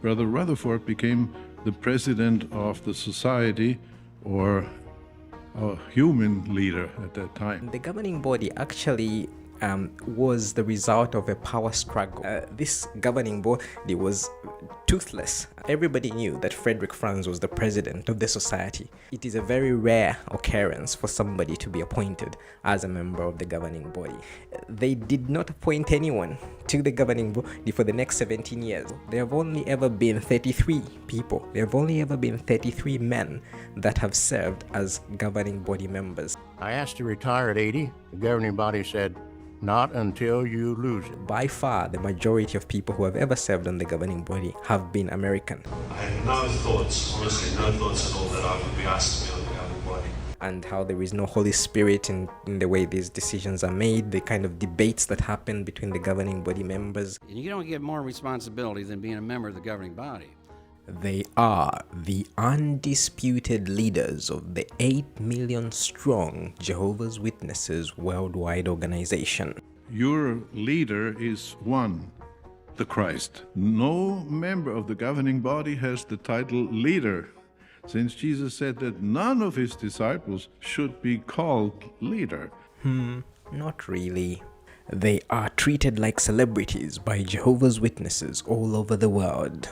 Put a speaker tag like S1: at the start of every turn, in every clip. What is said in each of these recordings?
S1: Brother Rutherford became the president of the society, or a human leader at that time.
S2: The governing body actually was the result of a power struggle. This governing body was toothless. Everybody knew that Frederick Franz was the president of the society. It is a very rare occurrence for somebody to be appointed as a member of the governing body. They did not appoint anyone to the governing body for the next 17 years. There have only ever been 33 people. There have only ever been 33 men that have served as governing body members.
S3: I asked to retire at 80. The governing body said, not until you lose it.
S2: By far, the majority of people who have ever served on the governing body have been American.
S4: I had no thoughts, honestly, no thoughts at all that I would be asked to be on the governing body.
S2: And how there is no Holy Spirit in the way these decisions are made, the kind of debates that happen between the governing body members.
S5: And you don't get more responsibility than being a member of the governing body.
S2: They are the undisputed leaders of the 8 million strong Jehovah's Witnesses worldwide organization.
S1: Your leader is one, the Christ. No member of the governing body has the title leader, since Jesus said that none of his disciples should be called leader.
S2: Not really. They are treated like celebrities by Jehovah's Witnesses all over the world.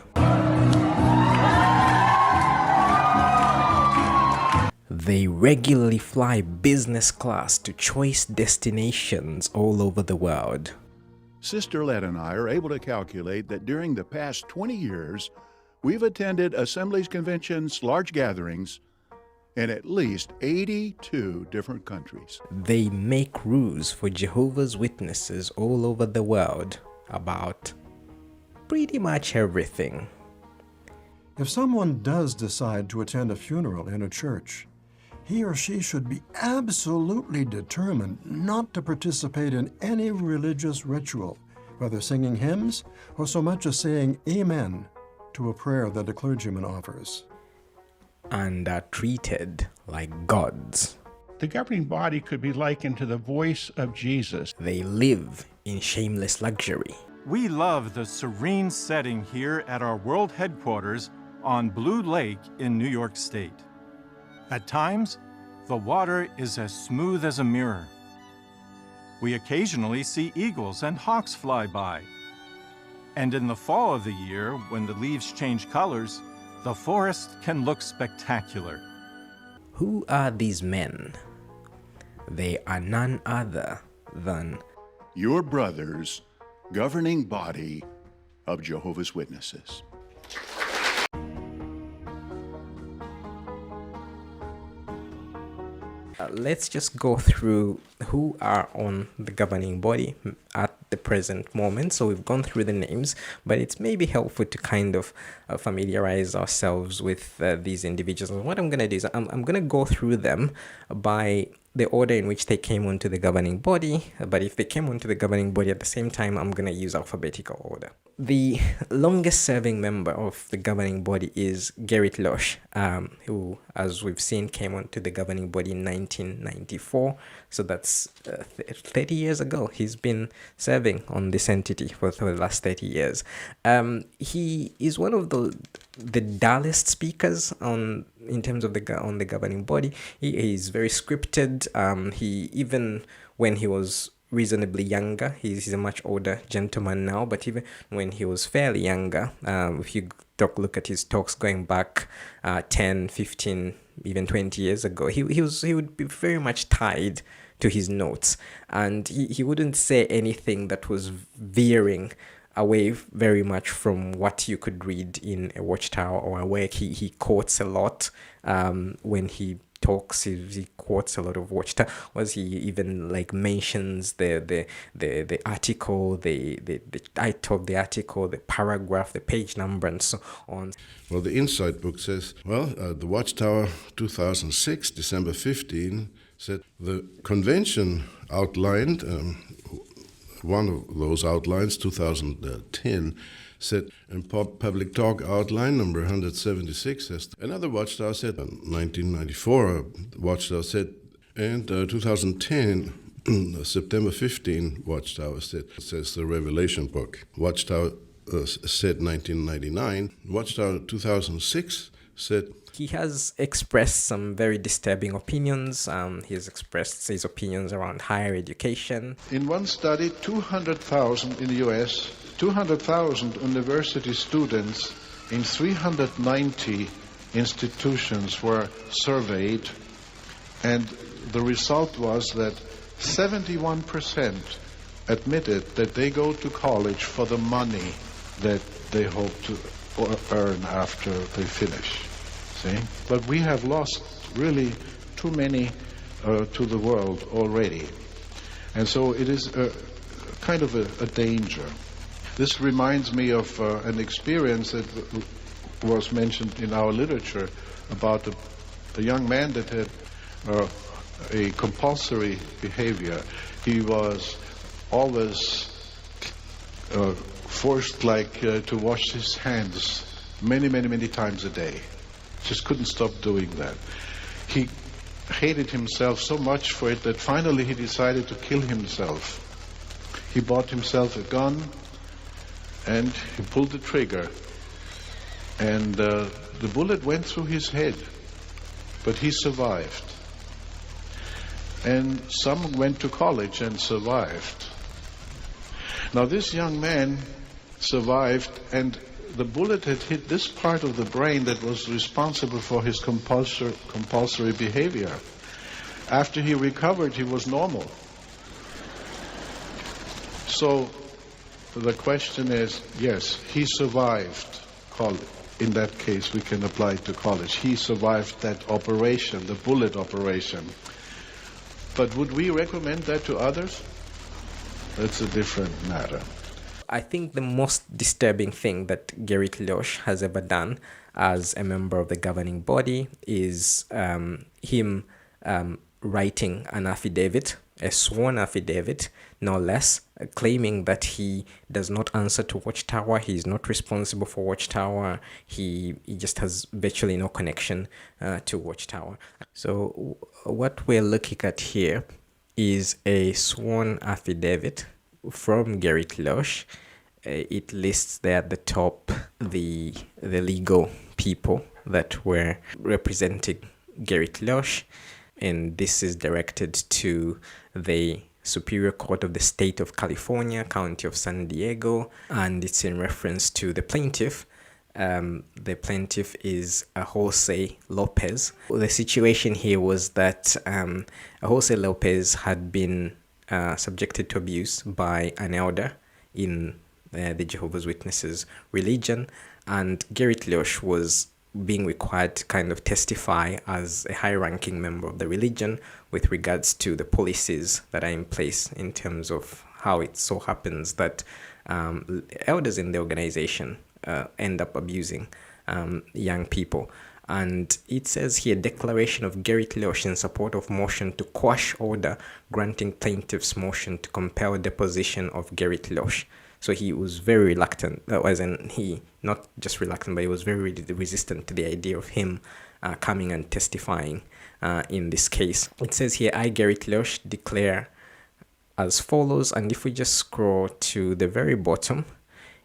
S2: They regularly fly business class to choice destinations all over the world.
S6: Sister Led and I are able to calculate that during the past 20 years, we've attended assemblies, conventions, large gatherings in at least 82 different countries.
S2: They make rules for Jehovah's Witnesses all over the world about pretty much everything.
S7: If someone does decide to attend a funeral in a church, he or she should be absolutely determined not to participate in any religious ritual, whether singing hymns or so much as saying amen to a prayer that a clergyman offers.
S2: And are treated like gods.
S8: The governing body could be likened to the voice of Jesus.
S2: They live in shameless luxury.
S9: We love the serene setting here at our world headquarters on Blue Lake in New York State. At times, the water is as smooth as a mirror. We occasionally see eagles and hawks fly by. And in the fall of the year, when the leaves change colors, the forest can look spectacular.
S2: Who are these men? They are none other than
S6: Your brother's governing body of Jehovah's Witnesses.
S2: Let's just go through who are on the governing body at the present moment. So we've gone through the names, but it's maybe helpful to kind of familiarize ourselves with these individuals. And what I'm going to do is I'm going to go through them by the order in which they came onto the governing body. But if they came onto the governing body at the same time, I'm going to use alphabetical order. The longest serving member of the governing body is Gerrit Losch, who, as we've seen, came onto the governing body in 1994. So that's 30 years ago. He's been serving on this entity for the last 30 years. He is one of the dullest speakers in terms of on the governing body. He is very scripted. He, even when he was reasonably younger, he's a much older gentleman now, but even when he was fairly younger, if you look at his talks going back 10, 15, even 20 years ago, he would be very much tied to his notes, and he wouldn't say anything that was veering away very much from what you could read in a Watchtower or a work. He quotes a lot when he talks. He quotes a lot of Watchtower. He even like mentions the article, the title of the article, the paragraph, the page number, and so on.
S10: Well, the Insight book says, the Watchtower 2006, December 15, said the convention outlined, one of those outlines, 2010, said, and Public Talk outline number 176 says, another Watchtower said, 1994 Watchtower said, and 2010, September 15 Watchtower said, it says the Revelation book, Watchtower said 1999. Watchtower 2006 said,
S2: he has expressed some very disturbing opinions. He has expressed his opinions around higher education.
S1: In one study, 200,000 in the US, 200,000 university students in 390 institutions were surveyed, and the result was that 71% admitted that they go to college for the money that they hope to earn after they finish. See? But we have lost really too many to the world already. And so it is kind of a danger. This reminds me of an experience that was mentioned in our literature about a young man that had a compulsory behavior. He was always forced to wash his hands many times a day. Just couldn't stop doing that. He hated himself so much for it that finally he decided to kill himself. He bought himself a gun and he pulled the trigger, and the bullet went through his head, but he survived. And some went to college and survived. Now this young man survived, and the bullet had hit this part of the brain that was responsible for his compulsory behavior. After he recovered, he was normal. So the question is, yes, he survived college. In that case, we can apply it to college. He survived that operation, the bullet operation. But would we recommend that to others? That's a different matter.
S2: I think the most disturbing thing that Gerrit Lösch has ever done as a member of the governing body is him writing an affidavit, a sworn affidavit, no less, claiming that he does not answer to Watchtower, he is not responsible for Watchtower, he just has virtually no connection to Watchtower. So what we're looking at here is a sworn affidavit from Gerrit Lösch. It lists there at the top the legal people that were representing Gerrit Lösch, and this is directed to the Superior Court of the State of California, County of San Diego, and it's in reference to the plaintiff. The plaintiff is Jose Lopez. The situation here was that Jose Lopez had been subjected to abuse by an elder in the Jehovah's Witnesses religion, and Gerrit Lösch was being required to kind of testify as a high-ranking member of the religion with regards to the policies that are in place in terms of how it so happens that elders in the organization end up abusing young people. And it says here, declaration of Gerrit Lösch in support of motion to quash order granting plaintiff's motion to compel deposition of Gerrit Lösch. So he was very reluctant, as in he, not just reluctant, but he was very resistant to the idea of him coming and testifying in this case. It says here, I, Gerrit Lösch, declare as follows, and if we just scroll to the very bottom,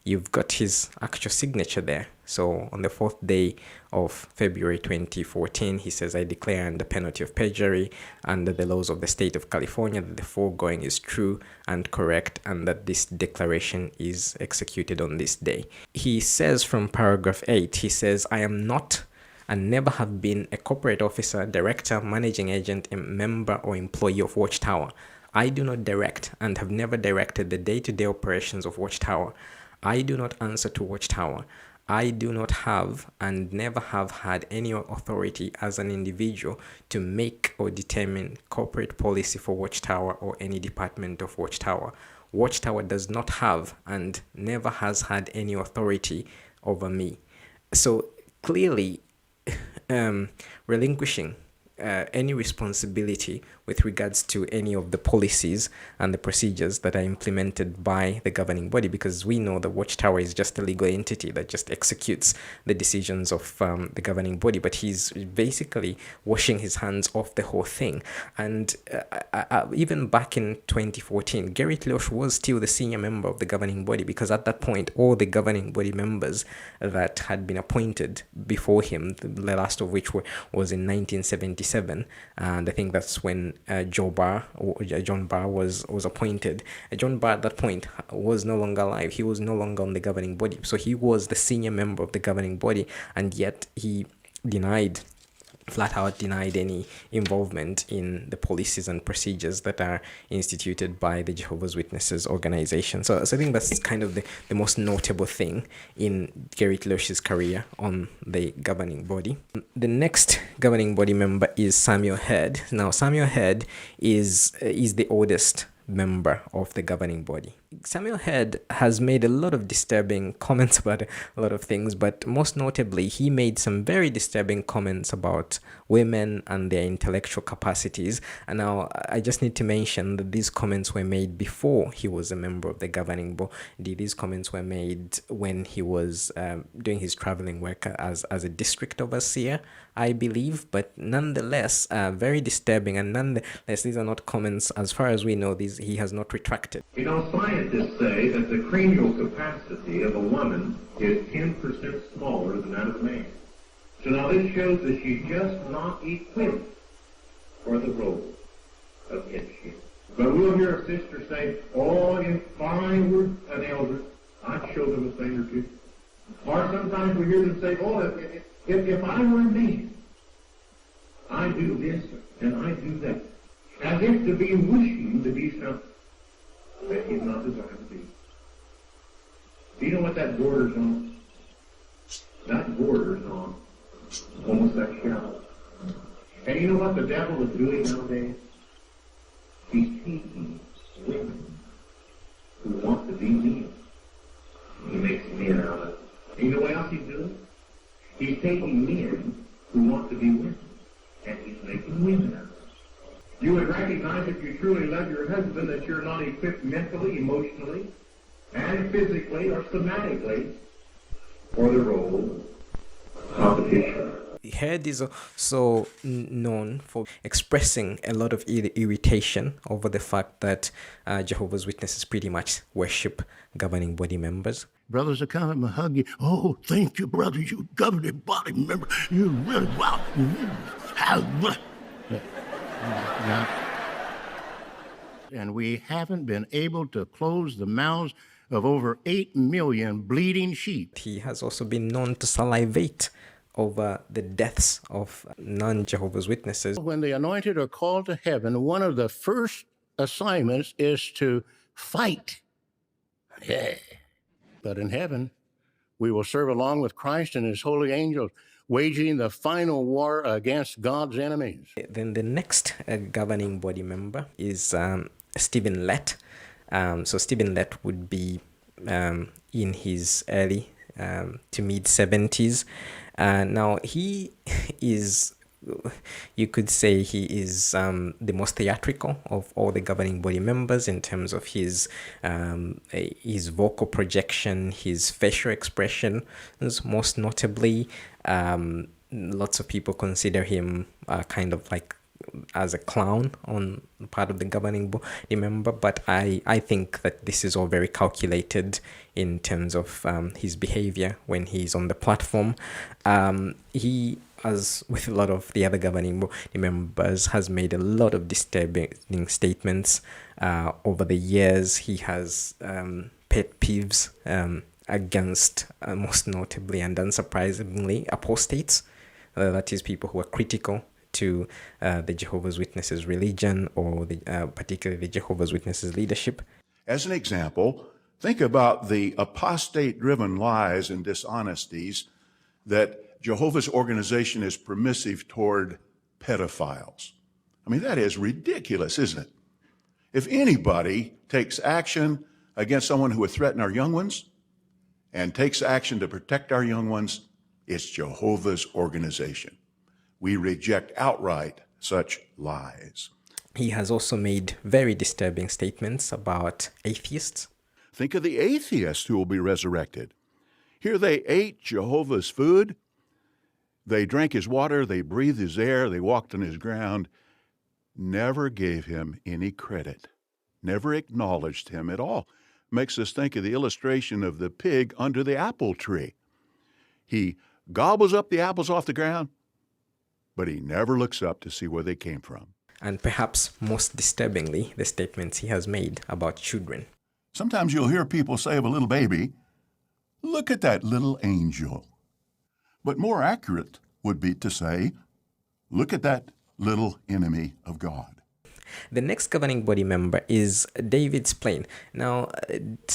S2: you've got his actual signature there. So on the 4th day of February 2014, he says, I declare under penalty of perjury under the laws of the state of California that the foregoing is true and correct, and that this declaration is executed on this day. He says from paragraph 8, he says, I am not and never have been a corporate officer, director, managing agent, a member or employee of Watchtower. I do not direct and have never directed the day-to-day operations of Watchtower. I do not answer to Watchtower. I do not have and never have had any authority as an individual to make or determine corporate policy for Watchtower or any department of Watchtower. Watchtower does not have and never has had any authority over me. So clearly relinquishing any responsibility with regards to any of the policies and the procedures that are implemented by the governing body, because we know the Watchtower is just a legal entity that just executes the decisions of the governing body, but he's basically washing his hands off the whole thing. And even back in 2014, Gerrit Leosh was still the senior member of the governing body, because at that point, all the governing body members that had been appointed before him, the last of which was in 1977, and I think that's when John Barr was appointed. John Barr at that point was no longer alive. He was no longer on the governing body, so he was the senior member of the governing body, and yet he flat out denied any involvement in the policies and procedures that are instituted by the Jehovah's Witnesses organization. So I think that's kind of the most notable thing in Gerrit Leosh's career on the governing body. The next governing body member is Samuel Heard. Now, Samuel Heard is the oldest member of the governing body. Samuel Heard has made a lot of disturbing comments about a lot of things, but most notably, he made some very disturbing comments about women and their intellectual capacities. And now I just need to mention that these comments were made before he was a member of the governing body. These comments were made when he was doing his traveling work as a district overseer, I believe, but nonetheless, very disturbing. And nonetheless, these are not comments, as far as we know, he has not retracted.
S11: You know, scientists say that the cranial capacity of a woman is 10% smaller than that of a man. So now this shows that she's just not equipped for the role of headship. But we'll hear a sister say, oh, if I were an elder, I'd show them a thing or two. Or sometimes we hear them say, oh, if I were a man, I do this and I do that. As if to be wishing to be something that he's not designed to be. Do you know what that borders on? That borders on homosexuality. And you know what the devil is doing nowadays? He's taking women who want to be men. He makes men out of it. And you know what else he's doing? He's taking men who want to be women, and he's making women out of it. You would recognize, if you truly love your husband, that you're not equipped mentally, emotionally, and physically or somatically for the role of the bishop.
S2: Heard is also known for expressing a lot of irritation over the fact that Jehovah's Witnesses pretty much worship governing body members.
S3: Brothers will come and hug you. Oh, thank you, brother. You governing body member. You really, wow. And we haven't been able to close the mouths of over 8 million bleeding sheep.
S2: He has also been known to salivate over the deaths of non-Jehovah's Witnesses.
S3: When the anointed are called to heaven, one of the first assignments is to fight. Yeah. But in heaven, we will serve along with Christ and his holy angels, waging the final war against God's enemies.
S2: Then the next governing body member is Stephen Lett. So Stephen Lett would be in his early to mid 70s. Now he is, you could say he is the most theatrical of all the governing body members in terms of his vocal projection, his facial expression, most notably. Lots of people consider him kind of like as a clown on part of the governing body member, but I think that this is all very calculated in terms of his behavior when he's on the platform. He, as with a lot of the other governing body members, has made a lot of disturbing statements over the years. He has pet peeves against, most notably and unsurprisingly, apostates. That is, people who are critical to the Jehovah's Witnesses religion or particularly the Jehovah's Witnesses leadership.
S6: As an example, think about the apostate-driven lies and dishonesties that Jehovah's organization is permissive toward pedophiles. I mean, that is ridiculous, isn't it? If anybody takes action against someone who would threaten our young ones and takes action to protect our young ones, it's Jehovah's organization. We reject outright such lies.
S2: He has also made very disturbing statements about atheists.
S6: Think of the atheists who will be resurrected. Here they ate Jehovah's food, they drank his water, they breathed his air, they walked on his ground, never gave him any credit, never acknowledged him at all. Makes us think of the illustration of the pig under the apple tree. He gobbles up the apples off the ground, but he never looks up to see where they came from.
S2: And perhaps most disturbingly, the statements he has made about children.
S6: Sometimes you'll hear people say of a little baby, "Look at that little angel." But more accurate would be to say, "Look at that little enemy of God."
S2: The next governing body member is David Splane. Now,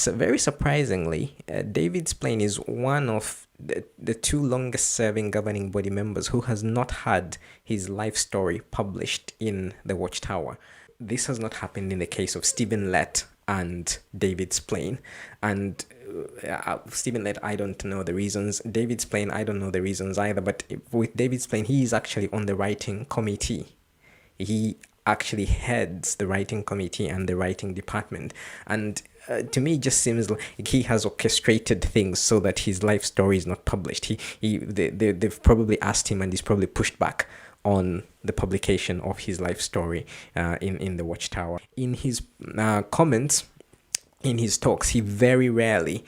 S2: very surprisingly, David Splane is one of the two longest serving governing body members who has not had his life story published in the Watchtower. This has not happened in the case of Stephen Lett and David Splane. And Stephen Lett, I don't know the reasons. David Splane, I don't know the reasons either. But with David Splane, he is actually on the writing committee. He actually heads the writing committee and the writing department. And to me, it just seems like he has orchestrated things so that his life story is not published. They've probably asked him, and he's probably pushed back on the publication of his life story in the Watchtower. In his comments, in his talks, he very rarely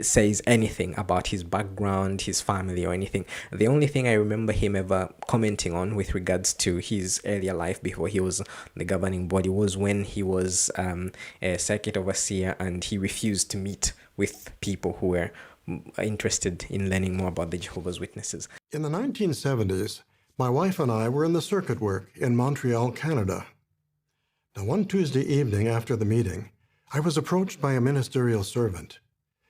S2: says anything about his background, his family, or anything. The only thing I remember him ever commenting on with regards to his earlier life before he was the governing body was when he was a circuit overseer and he refused to meet with people who were interested in learning more about the Jehovah's Witnesses.
S7: In the 1970s, my wife and I were in the circuit work in Montreal, Canada. Now, one Tuesday evening after the meeting, I was approached by a ministerial servant.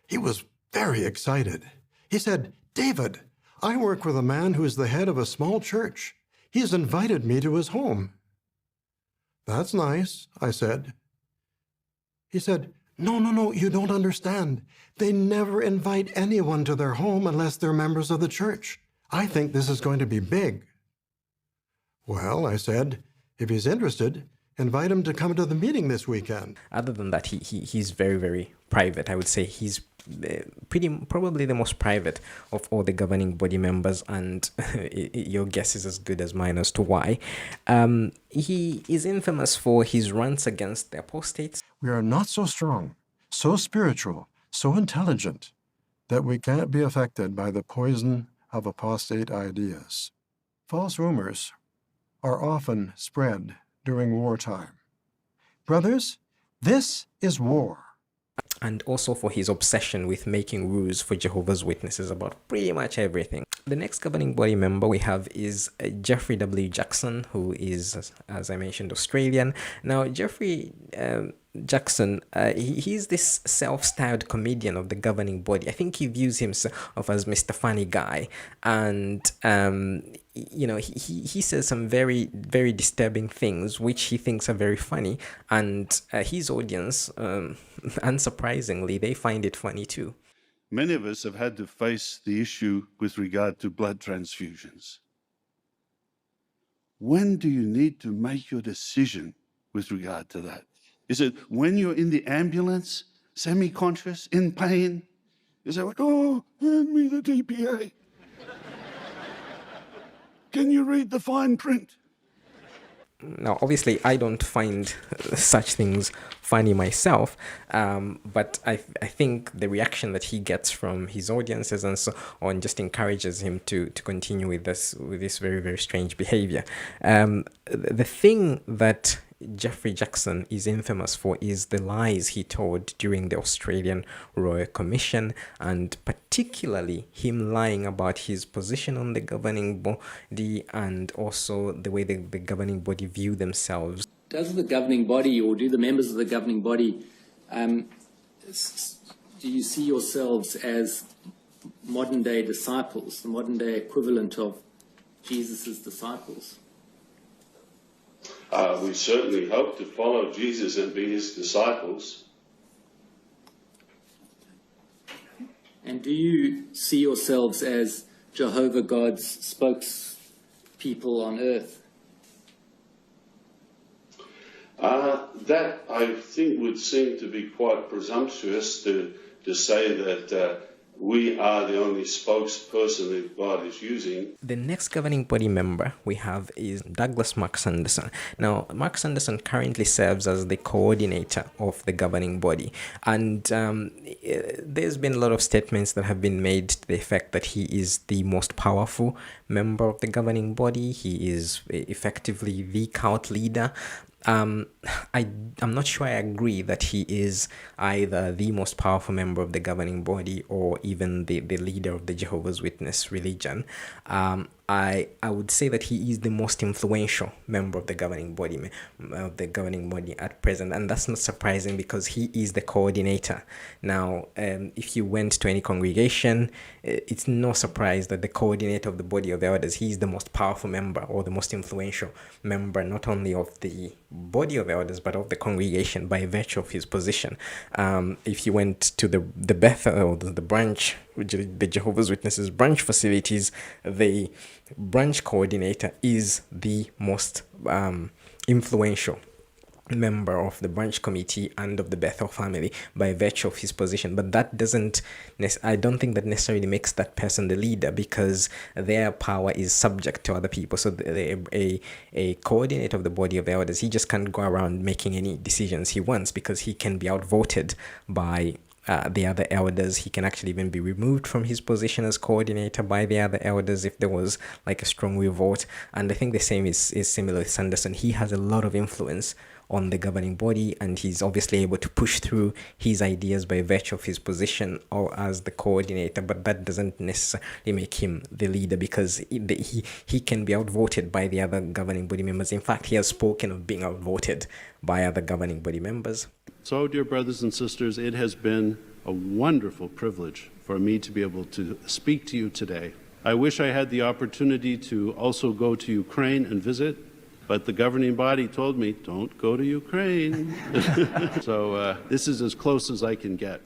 S7: He was very excited. He said, "David, I work with a man who is the head of a small church. He has invited me to his home." "That's nice," I said. He said, No, you don't understand. They never invite anyone to their home unless they're members of the church. I think this is going to be big." "Well," I said, "if he's interested, invite him to come to the meeting this weekend."
S2: Other than that, he's very, very private. I would say he's probably the most private of all the governing body members, and your guess is as good as mine as to why. He is infamous for his rants against the apostates.
S7: "We are not so strong, so spiritual, so intelligent, that we can't be affected by the poison of apostate ideas. False rumors are often spread during wartime. Brothers, this is war."
S2: And also for his obsession with making rules for Jehovah's Witnesses about pretty much everything. The next governing body member we have is Jeffrey W. Jackson, who is, as I mentioned, Australian. Now, Jeffrey Jackson, he's this self-styled comedian of the governing body. I think he views himself as Mr. Funny Guy, and he says some very, very disturbing things which he thinks are very funny, and his audience, unsurprisingly, they find it funny too.
S12: Many of us have had to face the issue with regard to blood transfusions. When do you need to make your decision with regard to that? Is it when you're in the ambulance, semi-conscious, in pain? Is it like, "Oh, hand me the DPA. Can you read the fine print?"
S2: Now, obviously, I don't find such things funny myself, but I think the reaction that he gets from his audiences and so on just encourages him to continue with this very, very strange behavior. The thing that Jeffrey Jackson is infamous for is the lies he told during the Australian Royal Commission, and particularly him lying about his position on the governing body and also the way the governing body view themselves.
S13: Does the governing body, or do the members of the governing body, do you see yourselves as modern-day disciples, the modern-day equivalent of Jesus' disciples?
S12: We certainly hope to follow Jesus and be his disciples.
S13: And do you see yourselves as Jehovah God's spokespeople on earth?
S12: That, I think, would seem to be quite presumptuous to say that we are the only spokesperson that God is using.
S2: The next governing body member we have is Douglas Mark Sanderson. Now, Mark Sanderson currently serves as the coordinator of the governing body, and there's been a lot of statements that have been made to the effect that he is the most powerful member of the governing body. He is effectively the cult leader. I'm not sure I agree that he is either the most powerful member of the governing body or even the leader of the Jehovah's Witness religion. I would say that he is the most influential member of the governing body at present, and that's not surprising because he is the coordinator. Now, if you went to any congregation, it's no surprise that the coordinator of the body of elders, he is the most powerful member or the most influential member, not only of the body of elders but of the congregation by virtue of his position. If you went to the Bethel or the branch, the Jehovah's Witnesses branch facilities, the branch coordinator is the most influential member of the branch committee and of the Bethel family by virtue of his position. But that I don't think that necessarily makes that person the leader, because their power is subject to other people. So a coordinator of the body of elders, he just can't go around making any decisions he wants because he can be outvoted by the other elders. He can actually even be removed from his position as coordinator by the other elders if there was like a strong revolt. And I think the same is similar with Sanderson. He has a lot of influence on the governing body, and he's obviously able to push through his ideas by virtue of his position or as the coordinator, but that doesn't necessarily make him the leader, because he can be outvoted by the other governing body members. In fact, he has spoken of being outvoted by other governing body members.
S12: So, dear brothers and sisters, it has been a wonderful privilege for me to be able to speak to you today. I wish I had the opportunity to also go to Ukraine and visit, but the governing body told me, don't go to Ukraine. So this is as close as I can get.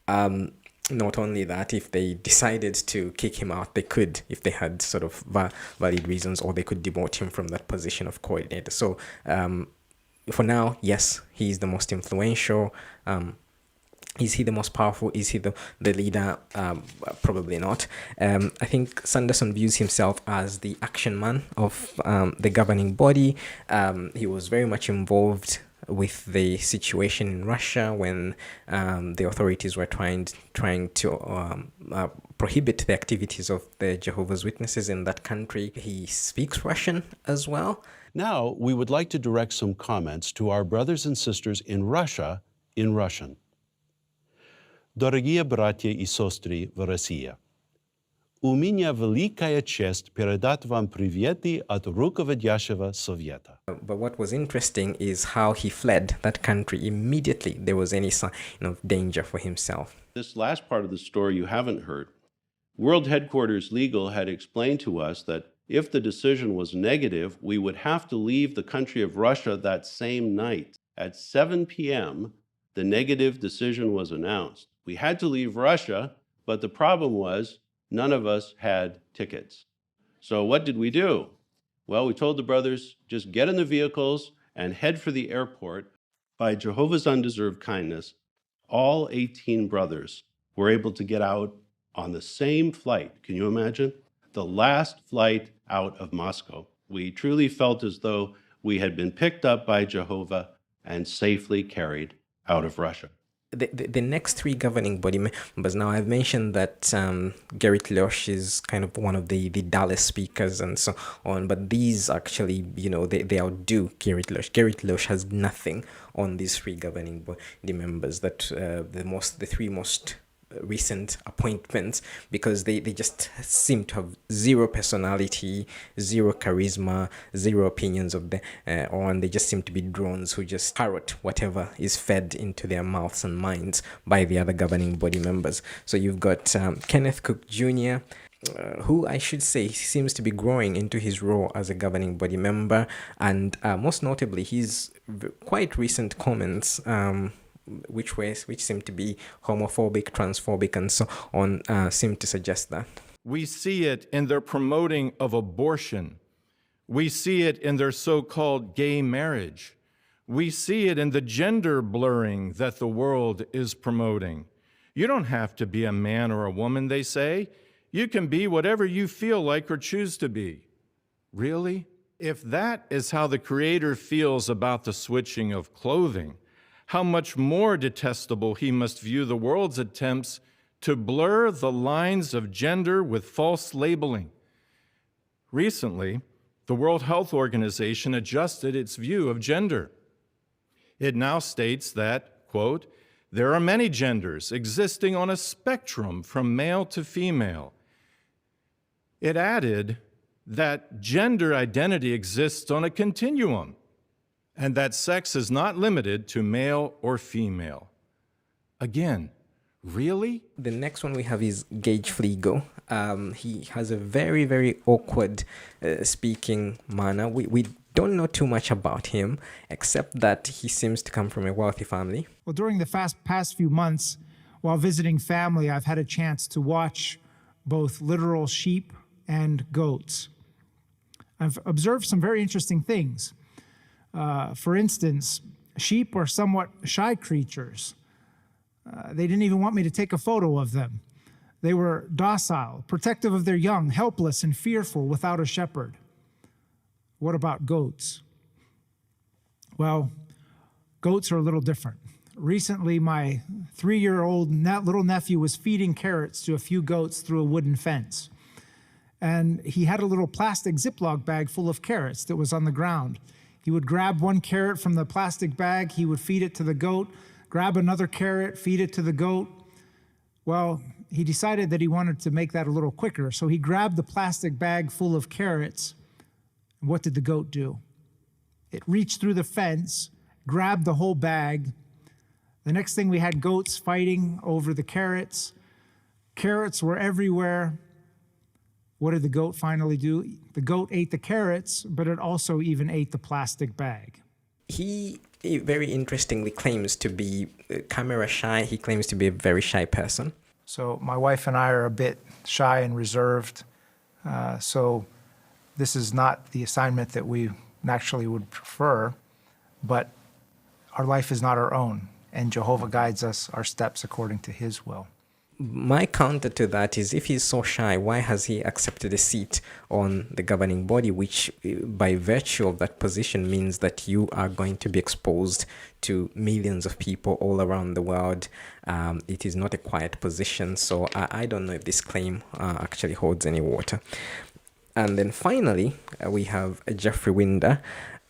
S2: Not only that, if they decided to kick him out, they could, if they had sort of valid reasons, or they could demote him from that position of coordinator. So for now, yes, he's the most influential. Is he the most powerful? Is he the leader? Probably not. I think Sanderson views himself as the action man of the governing body. He was very much involved with the situation in Russia when the authorities were trying to prohibit the activities of the Jehovah's Witnesses in that country. He speaks Russian as well.
S12: Now, we would like to direct some comments to our brothers and sisters in Russia in Russian. Дорогие братья и сестры в России, у меня великая честь передать вам приветы от руководящего совета.
S2: But what was interesting is how he fled that country immediately there was any sign of danger for himself.
S12: This last part of the story you haven't heard. World Headquarters Legal had explained to us that if the decision was negative, we would have to leave the country of Russia that same night. At 7 p.m., the negative decision was announced. We had to leave Russia, but the problem was none of us had tickets. So what did we do? Well, we told the brothers, just get in the vehicles and head for the airport. By Jehovah's undeserved kindness, all 18 brothers were able to get out on the same flight. Can you imagine? The last flight out of Moscow. We truly felt as though we had been picked up by Jehovah and safely carried out of Russia.
S2: The next three governing body members, now I've mentioned that Gerrit Lösch is kind of one of the dullest speakers and so on, but these actually, they outdo Gerrit Lösch. Gerrit Lösch has nothing on these three governing body members, that the three most recent appointments, because they just seem to have zero personality, zero charisma, zero opinions of their own. They just seem to be drones who just parrot whatever is fed into their mouths and minds by the other governing body members. So you've got Kenneth Cook Jr., who I should say seems to be growing into his role as a governing body member, and most notably his quite recent comments which seem to be homophobic, transphobic, and so on, seem to suggest that.
S9: We see it in their promoting of abortion. We see it in their so-called gay marriage. We see it in the gender blurring that the world is promoting. You don't have to be a man or a woman, they say. You can be whatever you feel like or choose to be. Really? If that is how the Creator feels about the switching of clothing, how much more detestable he must view the world's attempts to blur the lines of gender with false labeling. Recently, the World Health Organization adjusted its view of gender. It now states that, quote, there are many genders existing on a spectrum from male to female. It added that gender identity exists on a continuum and that sex is not limited to male or female. Again, really?
S2: The next one we have is Gage Fliego. He has a very, very awkward speaking manner. We don't know too much about him, except that he seems to come from a wealthy family.
S14: Well, during the past few months, while visiting family, I've had a chance to watch both literal sheep and goats. I've observed some very interesting things. For instance, sheep are somewhat shy creatures. They didn't even want me to take a photo of them. They were docile, protective of their young, helpless and fearful without a shepherd. What about goats? Well, goats are a little different. Recently, my 3-year-old little nephew was feeding carrots to a few goats through a wooden fence. And he had a little plastic Ziploc bag full of carrots that was on the ground. He would grab one carrot from the plastic bag, he would feed it to the goat, grab another carrot, feed it to the goat. Well, he decided that he wanted to make that a little quicker, so he grabbed the plastic bag full of carrots. What did the goat do? It reached through the fence, grabbed the whole bag. The next thing, we had goats fighting over the carrots. Carrots were everywhere. What did the goat finally do? The goat ate the carrots, but it also even ate the plastic bag.
S2: He very interestingly claims to be camera shy. He claims to be a very shy person.
S14: So my wife and I are a bit shy and reserved. So this is not the assignment that we naturally would prefer, but our life is not our own, and Jehovah guides us our steps according to his will.
S2: My counter to that is, if he's so shy, why has he accepted a seat on the governing body, which by virtue of that position means that you are going to be exposed to millions of people all around the world. It is not a quiet position, so I don't know if this claim actually holds any water. And then finally, we have Jeffrey Winder.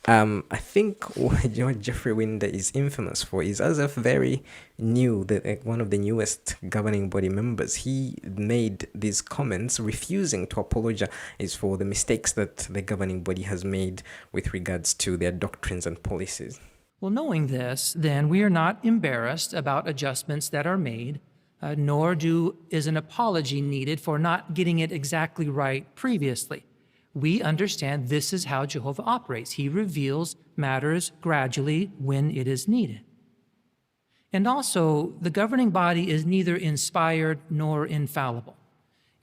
S2: I think what Jeffrey Winder is infamous for is, as of very new, one of the newest governing body members, he made these comments refusing to apologize for the mistakes that the governing body has made with regards to their doctrines and policies.
S15: Well, knowing this, then, we are not embarrassed about adjustments that are made, nor is an apology needed for not getting it exactly right previously. We understand this is how Jehovah operates. He reveals matters gradually when it is needed. And also, the governing body is neither inspired nor infallible,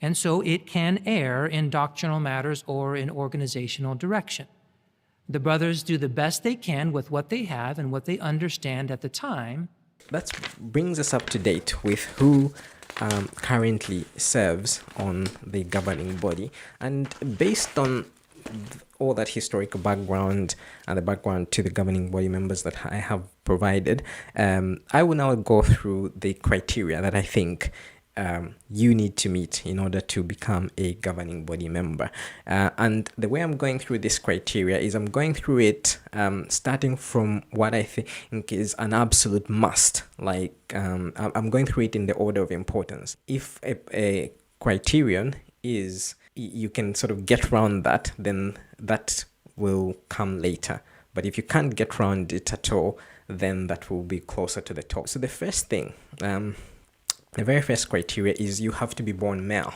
S15: and so it can err in doctrinal matters or in organizational direction. The brothers do the best they can with what they have and what they understand at the time.
S2: That brings us up to date with who currently serves on the governing body, and based on all that historical background and the background to the governing body members that I have provided, I will now go through the criteria that I think you need to meet in order to become a governing body member. And the way I'm going through this criteria is I'm going through it starting from what I think is an absolute must. Like I'm going through it in the order of importance. If a criterion is, you can sort of get around that, then that will come later. But if you can't get around it at all, then that will be closer to the top. So the first thing, the very first criteria is you have to be born male.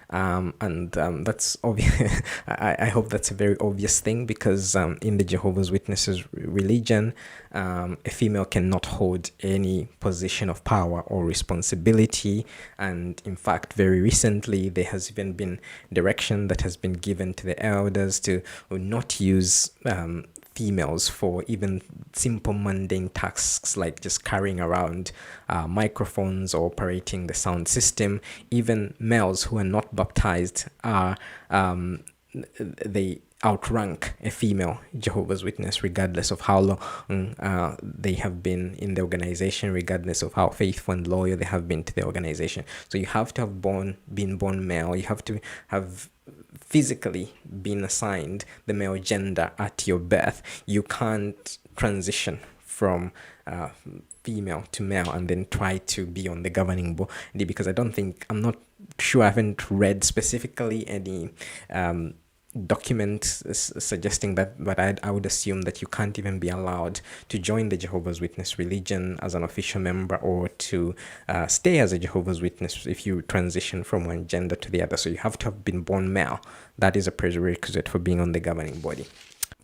S2: That's obvious. I hope that's a very obvious thing, because in the Jehovah's Witnesses religion, a female cannot hold any position of power or responsibility. And in fact, very recently, there has even been direction that has been given to the elders to not use females for even simple mundane tasks like just carrying around microphones or operating the sound system. Even males who are not baptized are they outrank a female Jehovah's Witness, regardless of how long they have been in the organization, regardless of how faithful and loyal they have been to the organization. So you have to have been born male. You have to have physically been assigned the male gender at your birth. You can't transition from female to male and then try to be on the governing body, because I'm not sure, I haven't read specifically any document suggesting that, but I would assume that you can't even be allowed to join the Jehovah's Witness religion as an official member, or to stay as a Jehovah's Witness if you transition from one gender to the other. So you have to have been born male. That is a prerequisite for being on the governing body.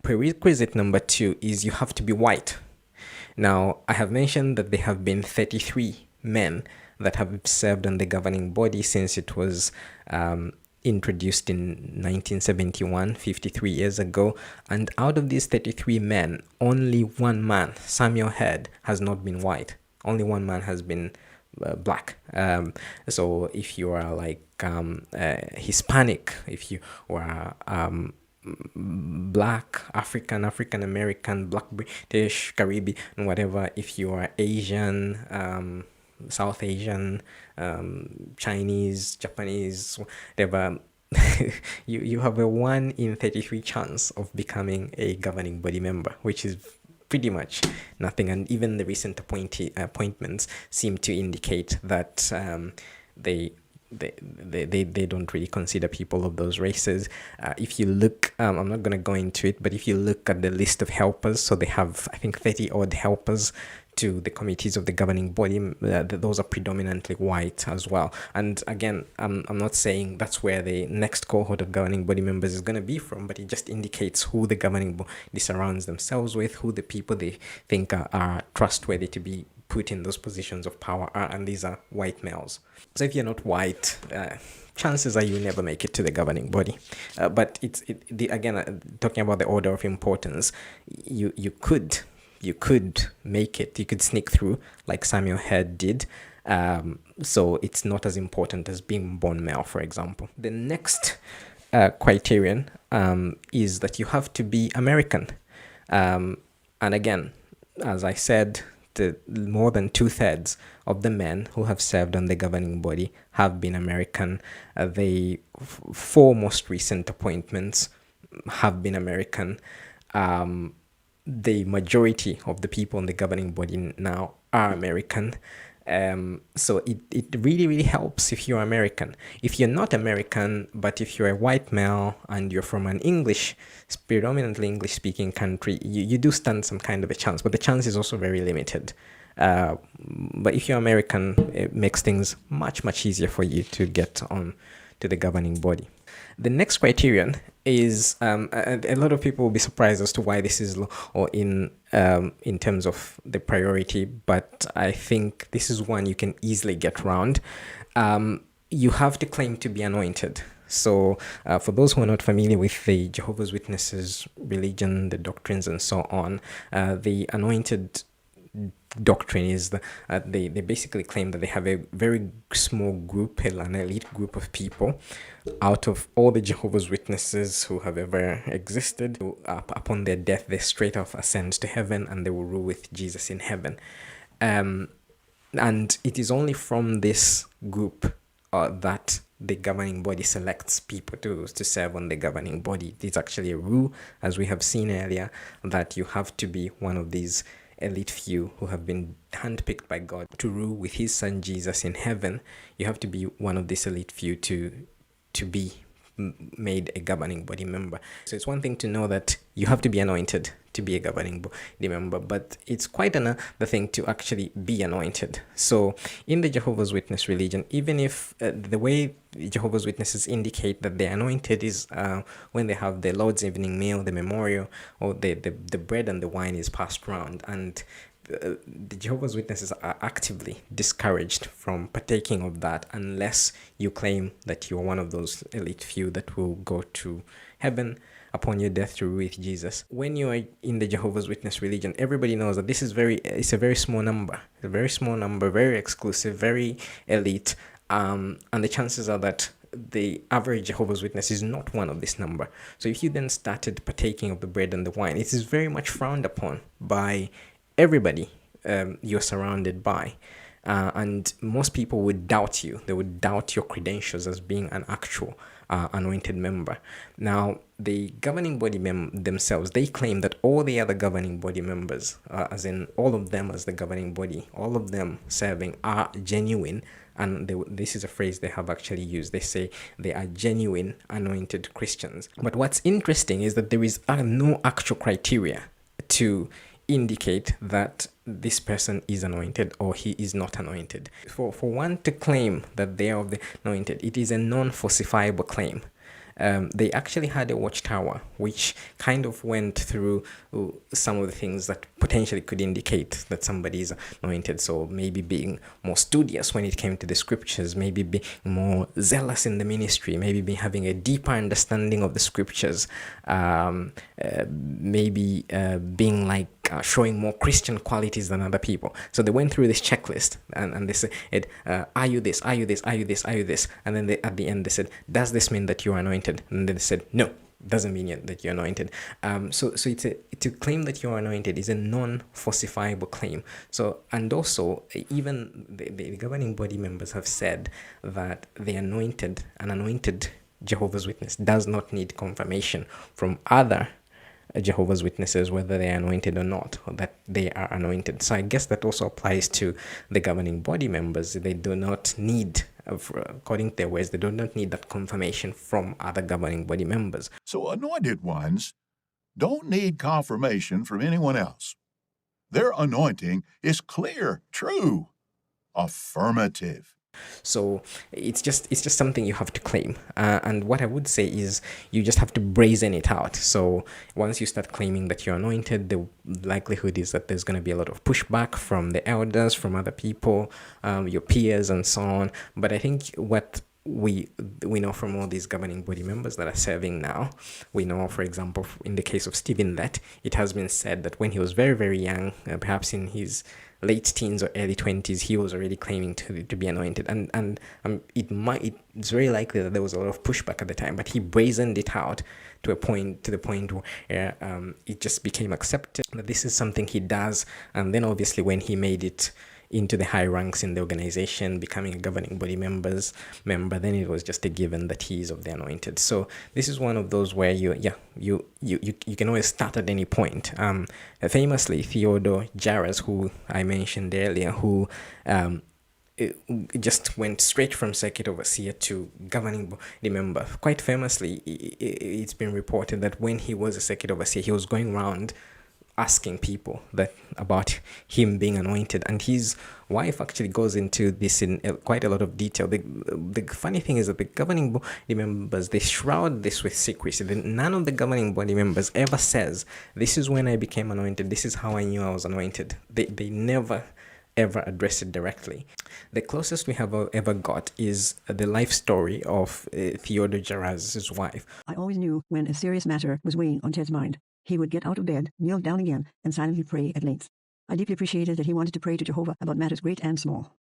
S2: Prerequisite number 2 is you have to be white. Now, I have mentioned that there have been 33 men that have served on the governing body since it was introduced in 1971, 53 years ago. And out of these 33 men, only one man, Samuel Head, has not been white. Only one man has been black. So if you are like Hispanic, if you are black, African American, black, British, Caribbean, whatever, if you are Asian, South Asian, Chinese, Japanese, whatever, you have a 1 in 33 chance of becoming a governing body member, which is pretty much nothing. And even the recent appointments seem to indicate that they don't really consider people of those races. If you look, I'm not going to go into it, but if you look at the list of helpers, so they have, I think, 30 odd helpers to the committees of the governing body. Those are predominantly white as well. And again, I'm not saying that's where the next cohort of governing body members is going to be from, but it just indicates who the governing body surrounds themselves with, who the people they think are trustworthy to be put in those positions of power are, and these are white males. So if you're not white, chances are you never make it to the governing body. But again, talking about the order of importance, you could make it, you could sneak through like Samuel Head did. So it's not as important as being born male, for example. The next criterion is that you have to be American. And again, as I said, more than 2/3 of the men who have served on the governing body have been American. The 4 most recent appointments have been American. The majority of the people in the governing body now are American. So it really, really helps if you're American. If you're not American, but if you're a white male and you're from an predominantly English-speaking country, you do stand some kind of a chance, but the chance is also very limited. But if you're American, it makes things much, much easier for you to get on to the governing body. The next criterion is, a lot of people will be surprised as to why this is low, or in terms of the priority, but I think this is one you can easily get around. You have to claim to be anointed. So for those who are not familiar with the Jehovah's Witnesses religion, the doctrines and so on, the anointed doctrine is they basically claim that they have a very small group, an elite group of people out of all the Jehovah's Witnesses who have ever existed. Upon their death, they straight off ascend to heaven and they will rule with Jesus in heaven. And it is only from this group that the governing body selects people to serve on the governing body. It's actually a rule, as we have seen earlier, that you have to be one of these elite few who have been handpicked by God to rule with his son Jesus in heaven. You have to be one of these elite few to be made a governing body member. So it's one thing to know that you have to be anointed to be a governing body member, but it's quite another thing to actually be anointed. So in the Jehovah's Witness religion, even if the way Jehovah's Witnesses indicate that they're anointed is when they have the Lord's evening meal, the memorial, or the bread and the wine is passed around, and the Jehovah's Witnesses are actively discouraged from partaking of that unless you claim that you are one of those elite few that will go to heaven upon your death to rule with Jesus. When you are in the Jehovah's Witness religion, everybody knows that it's a very small number. A very small number, very exclusive, very elite. And the chances are that the average Jehovah's Witness is not one of this number. So if you then started partaking of the bread and the wine, it is very much frowned upon by everybody you're surrounded by. And most people would doubt you. They would doubt your credentials as being an actual anointed member. Now, the governing body themselves, they claim that all the other governing body members, as in all of them as the governing body, all of them serving, are genuine. And this is a phrase they have actually used. They say they are genuine anointed Christians. But what's interesting is that there is no actual criteria to indicate that this person is anointed or he is not anointed. For one to claim that they are of the anointed, it is a non-falsifiable claim. They actually had a watchtower which kind of went through some of the things that potentially could indicate that somebody is anointed. So maybe being more studious when it came to the scriptures, maybe being more zealous in the ministry, maybe having a deeper understanding of the scriptures, maybe being like showing more Christian qualities than other people. So they went through this checklist and they said, are you this, are you this, are you this, are you this? And then at the end they said, does this mean that you are anointed? And then they said, no, doesn't mean that you're anointed. So to claim that you're anointed is a non-falsifiable claim. So, and also even the governing body members have said that an anointed Jehovah's Witness does not need confirmation from other Jehovah's Witnesses, whether they are anointed or not, or that they are anointed. So I guess that also applies to the governing body members. They do not need, according to their words, they do not need that confirmation from other governing body members.
S6: So anointed ones don't need confirmation from anyone else. Their anointing is clear, true, affirmative.
S2: So it's just something you have to claim, and what I would say is you just have to brazen it out. So once you start claiming that you're anointed, the likelihood is that there's going to be a lot of pushback from the elders, from other people, your peers, and so on. But I think what we know from all these governing body members that are serving now, we know, for example, in the case of Stephen Lett, it has been said that when he was very, very young, perhaps in his late teens or early 20s, he was already claiming to be anointed, and it's very likely that there was a lot of pushback at the time, but he brazened it out to the point where it just became accepted that this is something he does. And then obviously when he made it into the high ranks in the organization, becoming a governing body member, then it was just a given that he is of the anointed. So this is one of those where you can always start at any point. Famously, Theodore Jaras, who I mentioned earlier, who it just went straight from circuit overseer to governing body member. Quite famously, it's been reported that when he was a circuit overseer, he was going around asking people about him being anointed, and his wife actually goes into this in quite a lot of detail. The funny thing is that the governing body members, they shroud this with secrecy. None of the governing body members ever says, this is when I became anointed, this is how I knew I was anointed. They never ever address it directly. The closest we have ever got is the life story of Theodore Jaras' wife.
S16: I always knew when a serious matter was weighing on Ted's mind. He would get out of bed, kneel down again, and silently pray at length. I deeply appreciated that he wanted to pray to Jehovah about matters great and small.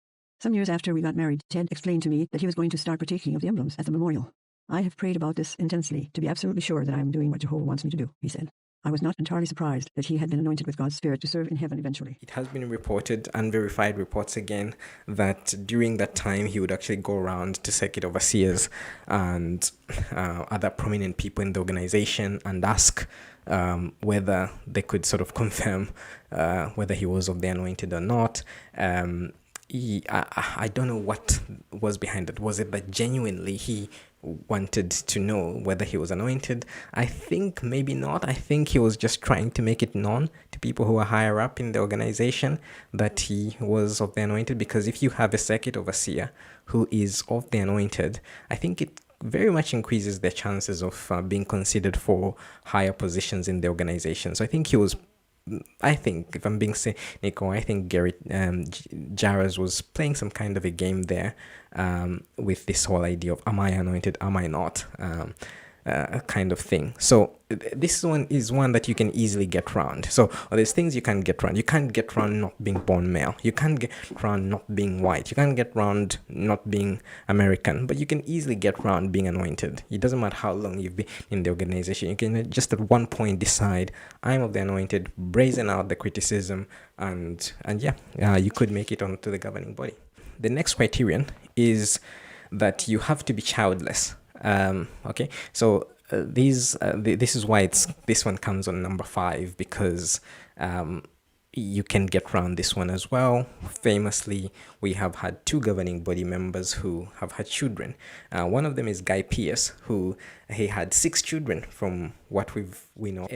S16: Some years after we got married, Ted explained to me that he was going to start partaking of the emblems at the memorial. I have prayed about this intensely to be absolutely sure that I am doing what Jehovah wants me to do, he said. I was not entirely surprised that he had been anointed with God's Spirit to serve in heaven eventually.
S2: It has been reported, unverified reports again, that during that time he would actually go around to circuit overseers and other prominent people in the organization and ask whether they could sort of confirm whether he was of the anointed or not. I don't know what was behind it. Was it that genuinely he wanted to know whether he was anointed? I think maybe not. I think he was just trying to make it known to people who are higher up in the organization that he was of the anointed, because if you have a circuit overseer who is of the anointed, I think it very much increases their chances of being considered for higher positions in the organization. So I think if I'm being cynical, I think Jaras was playing some kind of a game there with this whole idea of, am I anointed, am I not? kind of thing. So this one is one that you can easily get around. So there's things you can't get around. You can't get around not being born male. You can't get around not being white. You can't get around not being American. But you can easily get around being anointed. It doesn't matter how long you've been in the organization. You can just at one point decide, I'm of the anointed, brazen out the criticism, and yeah, you could make it onto the governing body. The next criterion is that you have to be childless. Okay, so this is why this one comes on number 5, because you can get around this one as well. Famously, we have had 2 governing body members who have had children. One of them is Guy Pearce, he had 6 children from what we know.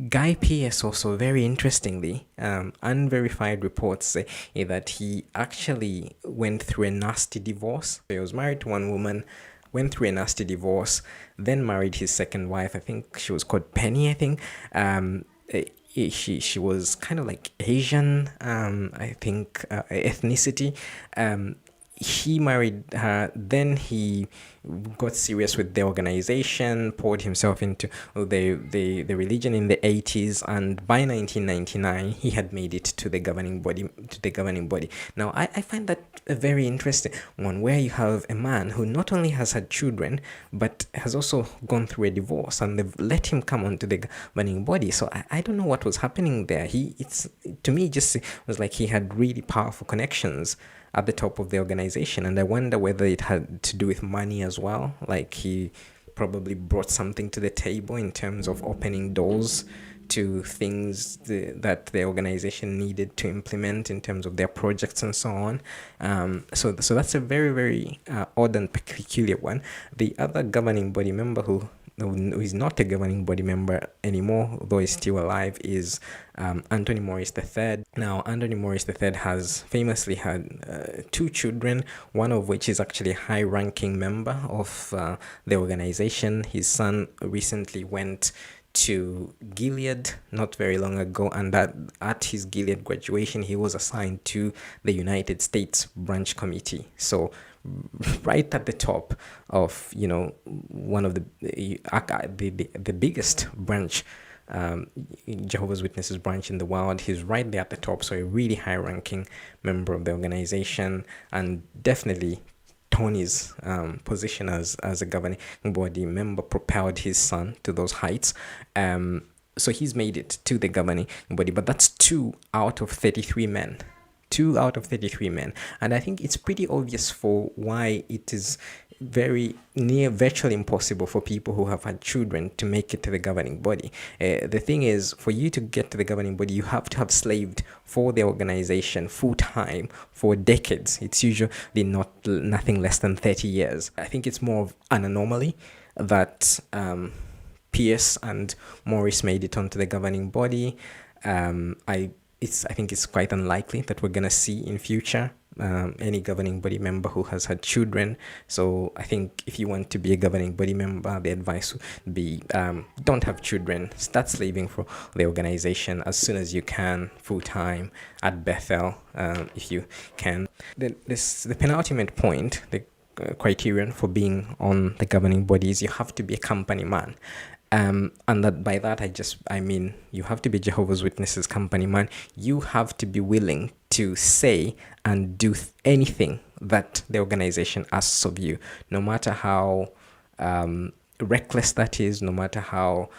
S2: Guy Pearce also, very interestingly, unverified reports say that he actually went through a nasty divorce. He was married to one woman, went through a nasty divorce, then married his second wife. I think she was called Penny, I think. She was kind of like Asian, I think, ethnicity. He married her, then he got serious with the organization, poured himself into the religion in the 80s, and by 1999 he had made it to the governing body. Now I find that a very interesting one, where you have a man who not only has had children but has also gone through a divorce, and they've let him come onto the governing body. So I don't know what was happening there. To me, just was like he had really powerful connections at the top of the organization, and I wonder whether it had to do with money as well. Like he probably brought something to the table in terms of opening doors to things that the organization needed to implement in terms of their projects and so on. So that's a very, very odd and peculiar one. The other governing body member who is not a governing body member anymore, though he's still alive, is Anthony Morris III. Now, Anthony Morris III has famously had 2 children, one of which is actually a high-ranking member of the organization. His son recently went to Gilead not very long ago, and that at his Gilead graduation, he was assigned to the United States branch committee. So right at the top of, one of the biggest branch, Jehovah's Witnesses branch in the world. He's right there at the top, so a really high-ranking member of the organization, and definitely Tony's position as a governing body member propelled his son to those heights. So he's made it to the governing body, but that's 2 out of 33 men. 2 out of 33 men. And I think it's pretty obvious for why it is very near virtually impossible for people who have had children to make it to the governing body. The thing is, for you to get to the governing body, you have to have slaved for the organization full-time for decades. It's usually nothing less than 30 years. I think it's more of an anomaly that Pearce and Morris made it onto the governing body. I think it's quite unlikely that we're going to see in future any governing body member who has had children. So I think if you want to be a governing body member, the advice would be don't have children. Start slaving for the organization as soon as you can, full-time at Bethel, if you can. The penultimate point, the criterion for being on the governing body, is you have to be a company man. And by that I mean you have to be Jehovah's Witnesses company man. You have to be willing to say and do anything that the organization asks of you, no matter how reckless that is, no matter how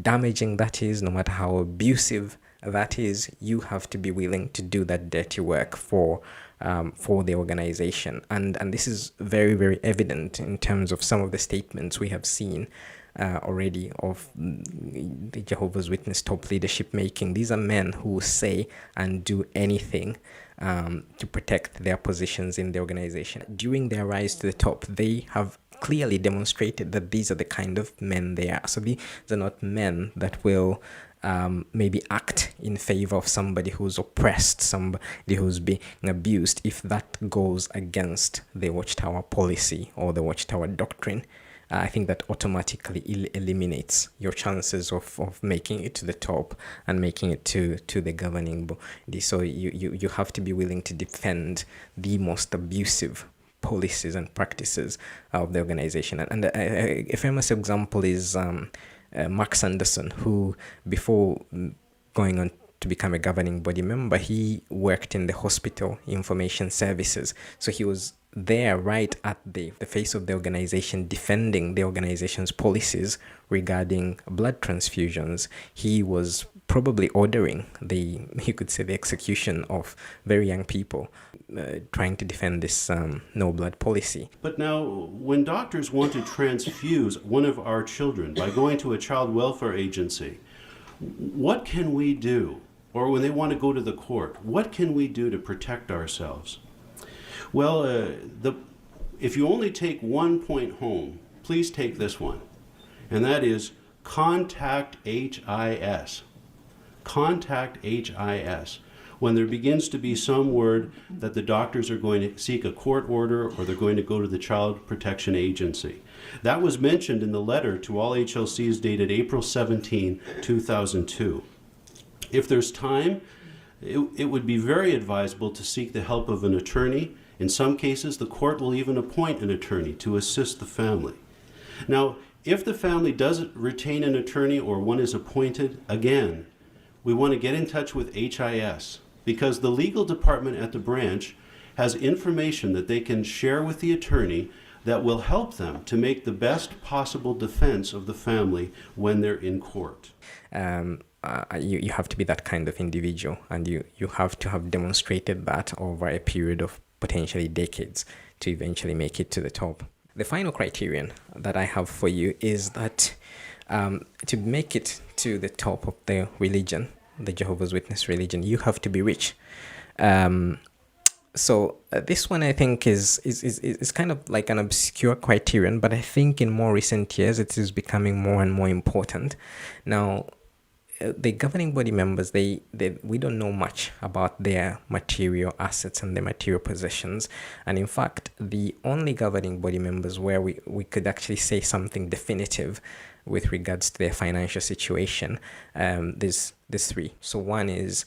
S2: damaging that is, no matter how abusive that is. You have to be willing to do that dirty work for the organization, and this is very, very evident in terms of some of the statements we have seen already of the Jehovah's Witness top leadership making. These are men who say and do anything to protect their positions in the organization. During their rise to the top, they have clearly demonstrated that these are the kind of men they are. So these are not men that will maybe act in favor of somebody who's oppressed, somebody who's being abused, if that goes against the Watchtower policy or the Watchtower doctrine. I think that automatically eliminates your chances of making it to the top and making it to the governing body. So you have to be willing to defend the most abusive policies and practices of the organization. And a famous example is Mark Sanderson, who before going on to become a governing body member, he worked in the hospital information services. So he was there right at the face of the organization, defending the organization's policies regarding blood transfusions. He was probably ordering you could say the execution of very young people, trying to defend this no blood policy.
S12: But now, when doctors want to transfuse one of our children by going to a child welfare agency, what can we do? Or when they want to go to the court, what can we do to protect ourselves? Well, if you only take one point home, please take this one, and that is contact HIS. Contact HIS. When there begins to be some word that the doctors are going to seek a court order or they're going to go to the Child Protection Agency. That was mentioned in the letter to all HLCs dated April 17, 2002. If there's time, it would be very advisable to seek the help of an attorney. In some cases, the court will even appoint an attorney to assist the family. Now, if the family doesn't retain an attorney or one is appointed, again, we want to get in touch with HIS, because the legal department at the branch has information that they can share with the attorney that will help them to make the best possible defense of the family when they're in court.
S2: You have to be that kind of individual, and you have to have demonstrated that over a period of potentially decades to eventually make it to the top. The final criterion that I have for you is that to make it to the top of the religion, the Jehovah's Witness religion, you have to be rich. So this one I think is kind of like an obscure criterion, but I think in more recent years it is becoming more and more important. Now, the governing body members, we don't know much about their material assets and their material possessions. And in fact, the only governing body members where we could actually say something definitive with regards to their financial situation, there's three. So one is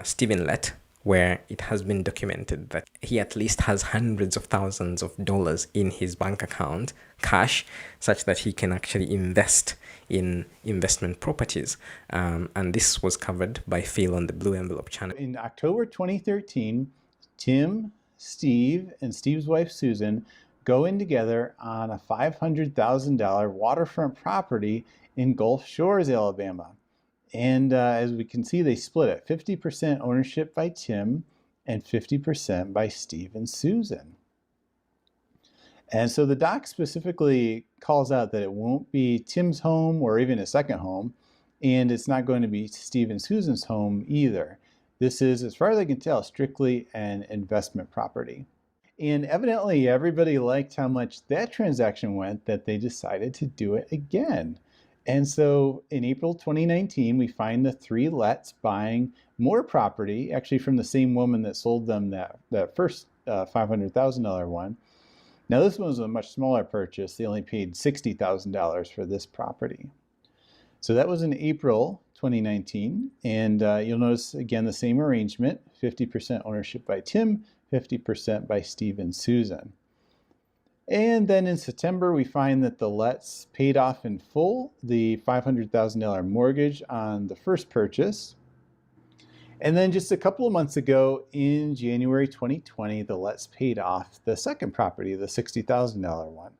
S2: Stephen Lett, where it has been documented that he at least has hundreds of thousands of dollars in his bank account, cash, such that he can actually invest in investment properties. And this was covered by Phil on the Blue Envelope channel.
S17: In October 2013, Tim, Steve, and Steve's wife Susan go in together on a $500,000 waterfront property in Gulf Shores, Alabama. And as we can see, they split it, 50% ownership by Tim and 50% by Steve and Susan. And so the doc specifically calls out that it won't be Tim's home or even a second home, and it's not going to be Steve and Susan's home either. This is, as far as I can tell, strictly an investment property. And evidently everybody liked how much that transaction went that they decided to do it again. And so in April 2019, we find the three Letts buying more property, actually from the same woman that sold them that first $500,000 one. Now this one was a much smaller purchase. They only paid $60,000 for this property. So that was in April 2019. And you'll notice, again, the same arrangement, 50% ownership by Tim, 50% by Steve and Susan. And then in September, we find that the Letts paid off in full the $500,000 mortgage on the first purchase. And then just a couple of months ago, in January 2020, the Letts paid off the second property, the $60,000 one.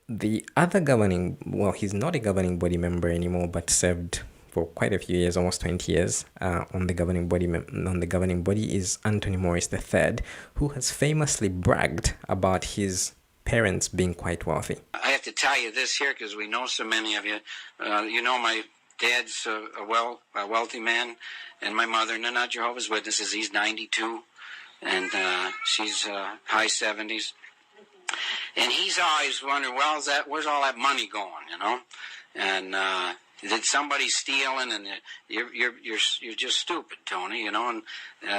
S2: The other governing, well, he's not a governing body member anymore, but served for quite a few years, almost 20 years, on the governing body is Anthony Morris III, who has famously bragged about his parents being quite wealthy.
S5: I have to tell you this here because we know so many of you. You know my dad's a wealthy man, and my mother, and they're not Jehovah's Witnesses. He's 92, and she's high 70s. And he's always wondering, well, where's all that money going, you know? And did somebody stealing? And you're just stupid, Tony, you know, and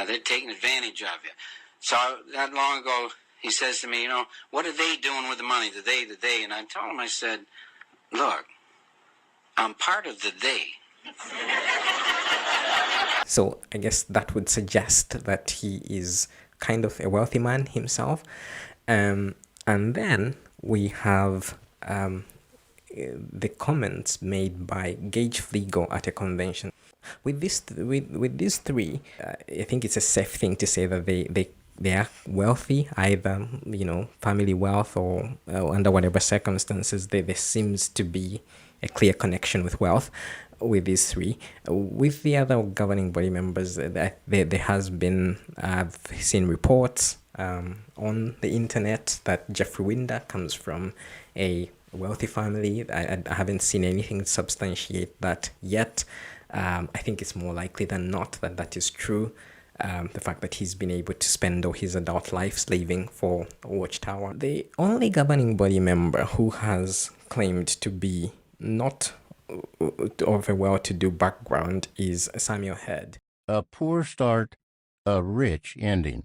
S5: they're taking advantage of you. So not long ago, he says to me, you know, what are they doing with the money? The they? And I told him, I said, look, I'm part of the they.
S2: So I guess that would suggest that he is kind of a wealthy man himself. And then we have the comments made by Gage Fliego at a convention. With these three, I think it's a safe thing to say that they are wealthy, either family wealth or under whatever circumstances. There seems to be a clear connection with wealth with these three. With the other governing body members, there has been, I've seen reports on the internet that Jeffrey Winder comes from a wealthy family. I haven't seen anything to substantiate that yet. I think it's more likely than not that is true. The fact that he's been able to spend all his adult life slaving for Watchtower. The only governing body member who has claimed to be not of a well-to-do background is Samuel Head.
S3: A poor start, a rich ending,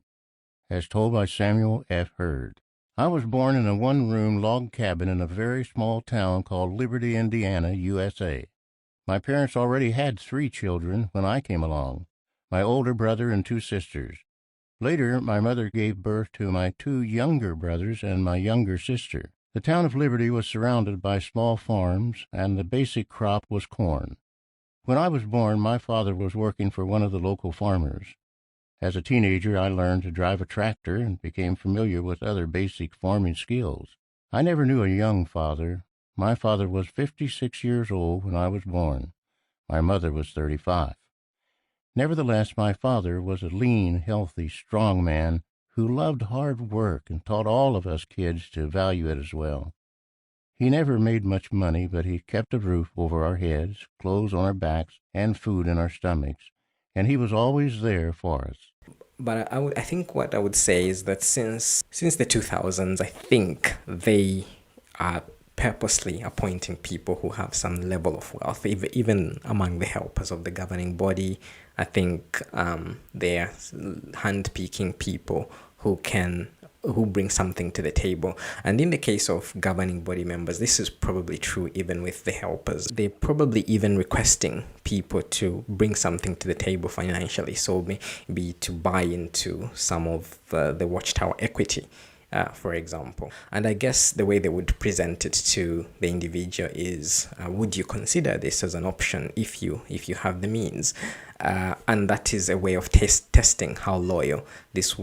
S3: as told by Samuel F. Heard. I was born in a one-room log cabin in a very small town called Liberty, Indiana, USA. My parents already had 3 children when I came along, my older brother and 2 sisters. Later, my mother gave birth to my 2 younger brothers and my younger sister. The town of Liberty was surrounded by small farms, and the basic crop was corn. When I was born, my father was working for one of the local farmers. As a teenager, I learned to drive a tractor and became familiar with other basic farming skills. I never knew a young father. My father was 56 years old when I was born. My mother was 35. Nevertheless, my father was a lean, healthy, strong man who loved hard work and taught all of us kids to value it as well. He never made much money, but he kept a roof over our heads, clothes on our backs, and food in our stomachs, and he was always there for us.
S2: But I think what I would say is that since the 2000s, I think they are purposely appointing people who have some level of wealth, even among the helpers of the governing body. I think they're handpicking people who bring something to the table. And in the case of governing body members, this is probably true even with the helpers. They're probably even requesting people to bring something to the table financially, so maybe to buy into some of the Watchtower equity, for example. And I guess the way they would present it to the individual is, would you consider this as an option if you have the means? And that is a way of testing how loyal this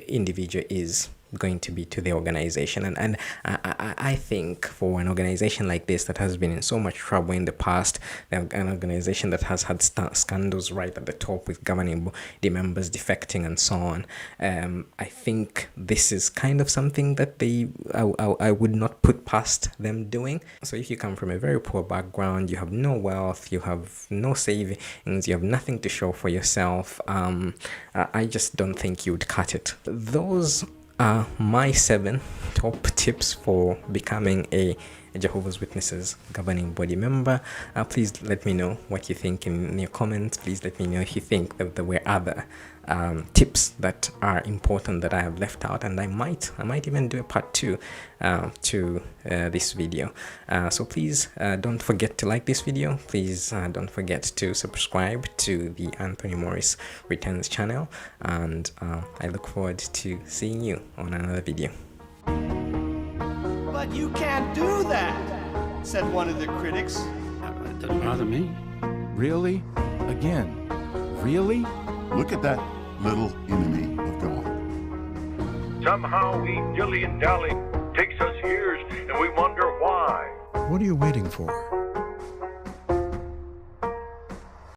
S2: individual is going to be to the organization. And I think for an organization like this that has been in so much trouble in the past, an organization that has had scandals right at the top with governing body members defecting and so on, I think this is kind of something that I would not put past them doing. So if you come from a very poor background, you have no wealth, you have no savings, you have nothing to show for yourself, I just don't think you would cut it. Those are my 7 top tips for becoming a Jehovah's Witnesses governing body member. Please let me know what you think in your comments. Please let me know if you think that there were other tips that are important that I have left out, and I might even do a part 2 to this video. So please don't forget to like this video. Please don't forget to subscribe to the Anthony Morris Returns channel, and I look forward to seeing you on another video.
S18: But you can't do that, said one of the critics.
S19: That doesn't bother me.
S9: Really? Again? Really?
S6: Look at that little enemy of God.
S11: Somehow we dilly and dally. Takes us years, and we wonder why.
S7: What are you waiting for?